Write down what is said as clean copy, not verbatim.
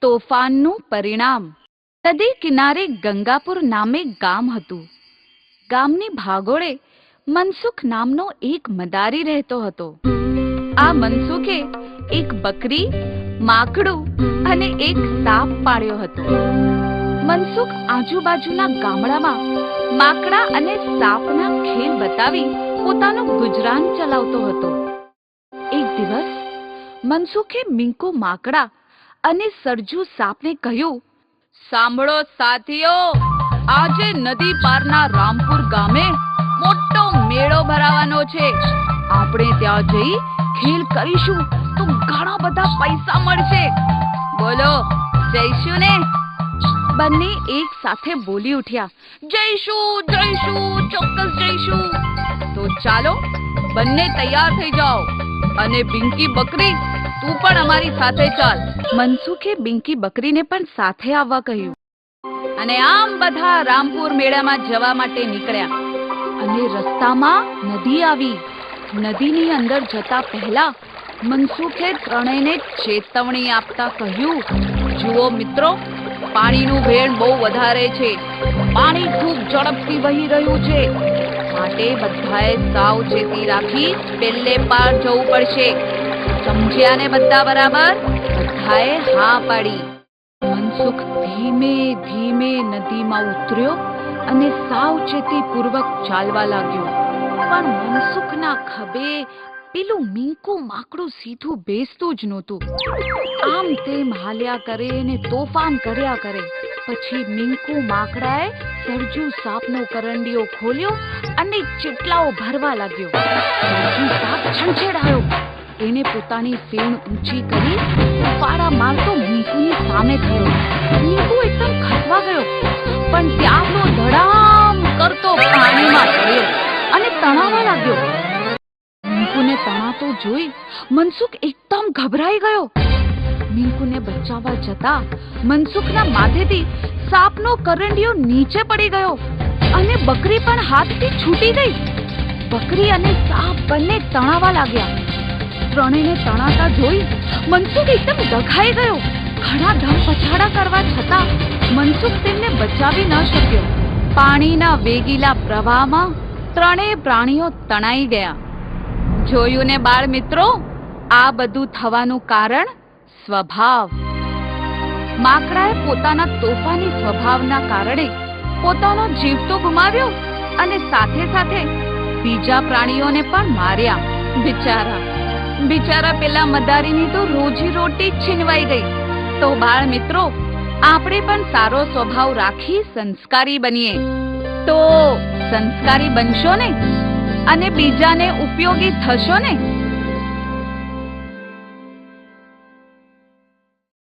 તોફાનનું પરિણામ. નદી કિનારે ગંગાપુર નામે ગામ હતું. ગામની ભાગોળે મનસુખ નામનો એક મદારી રહેતો હતો. આ મનસુખે એક બકરી, માકડું અને એક સાપ પાળ્યો હતો. મનસુખ આજુબાજુના ગામડામાં માકડા અને સાપના ખેલ બતાવી પોતાનું ગુજરાન ચલાવતો હતો. એક દિવસ મનસુખે મિંકુ માકડા અને સરજુ સાપને કહ્યું, સાંભળો સાથીઓ, આજે નદી પારના રામપુર ગામે મોટો મેળો ભરાવાનો છે. આપણે ત્યાં જઈ ખેલ કરીશું તો ઘણા બધા પૈસા મળશે. બોલો, જઈશું ને? બંને એક સાથે બોલી ઉઠ્યા, જઈશું, જઈશું, ચોક્કસ જઈશું. તો ચાલો, બંને તૈયાર થઈ જાઓ. અને બિંકી બકરી, તું પણ અમારી સાથે ચાલ. મનસુખે બિંકી બકરીને પણ સાથે આવવા કહ્યું. અને આમ બધા રામપુર મેળામાં જવા માટે નીકળ્યા. અને રસ્તામાં નદી આવી. નદીની અંદર જતા પહેલા મનસુખે ત્રણેયને ચેતવણી આપતા કહ્યું, જુઓ મિત્રો, પાણીનું વહેણ બહુ વધારે છે. પાણી ખૂબ ઝડપથી વહી રહ્યું છે. માટે બધાએ સાવચેતી રાખી પેલે પાર જવું પડશે. સમજ્યા ને બધા બરાબર? બધાએ હા પાડી. મનસુખ ધીમે ધીમે નદીમાં ઉતર્યો અને સાવચેતી પૂર્વક ચાલવા લાગ્યો. પણ મનસુખના ખભે પેલું મિંકુ માકડું સીધું બેસતું જ નહોતું. આમ તેમ હાલ્યા કરે ને તોફાન કર્યા કરે. પછી મિંકુ માકડાએ સરજુ સાપનો કરંડિયો ખોલ્યો અને ચીટલાઓ ભરવા લાગ્યો. સરજુ સાપ છંછેડાયો. એને પોતાની ફેણ ઊંચી કરી ઉપાડા મારતો મિંકુની સામે થયો. મિંકુ એકદમ ખસવા ગયો, પણ ત્યાં તો ધડામ કરતો પાણીમાં પડ્યો અને તણાવા લાગ્યો. મિંકુને તણાતો જોઈ મનસુખ એકદમ ગભરાઈ ગયો. મિંકુને બચાવવા જતા મનસુખના માથેથી સાપનો કરંડિયો નીચે પડી ગયો અને બકરી પણ હાથથી છૂટી ગઈ. બકરી અને સાપ બંને તણાવા લાગ્યા. ત્રણેયને તણાતા જોઈ મનસુખ એકદમ દખાઈ ગયો. ઘણા ધમ પછાડા કરવા છતાં મનસુખ તેમને બચાવી ન શક્યો. પાણીના વેગીલા પ્રવાહમાં ત્રણેય પ્રાણીઓ તણાઈ ગયા. જોયું ને બાળ મિત્રો, આ બધું થવાનું કારણ સ્વભાવ. માકડાએ પોતાના તોફાની સ્વભાવના કારણે પોતાનો જીવ તો ગુમાવ્યો અને સાથે સાથે બીજા પ્રાણીઓને પણ માર્યા. બિચારા પેલા મદારીની તો રોજી રોટી છીનવાઈ ગઈ. તો બાળ મિત્રો, આપણે પણ સારો સ્વભાવ રાખી સંસ્કારી બનીએ. તો સંસ્કારી બનશો ને અને બીજાને ઉપયોગી થશો ને?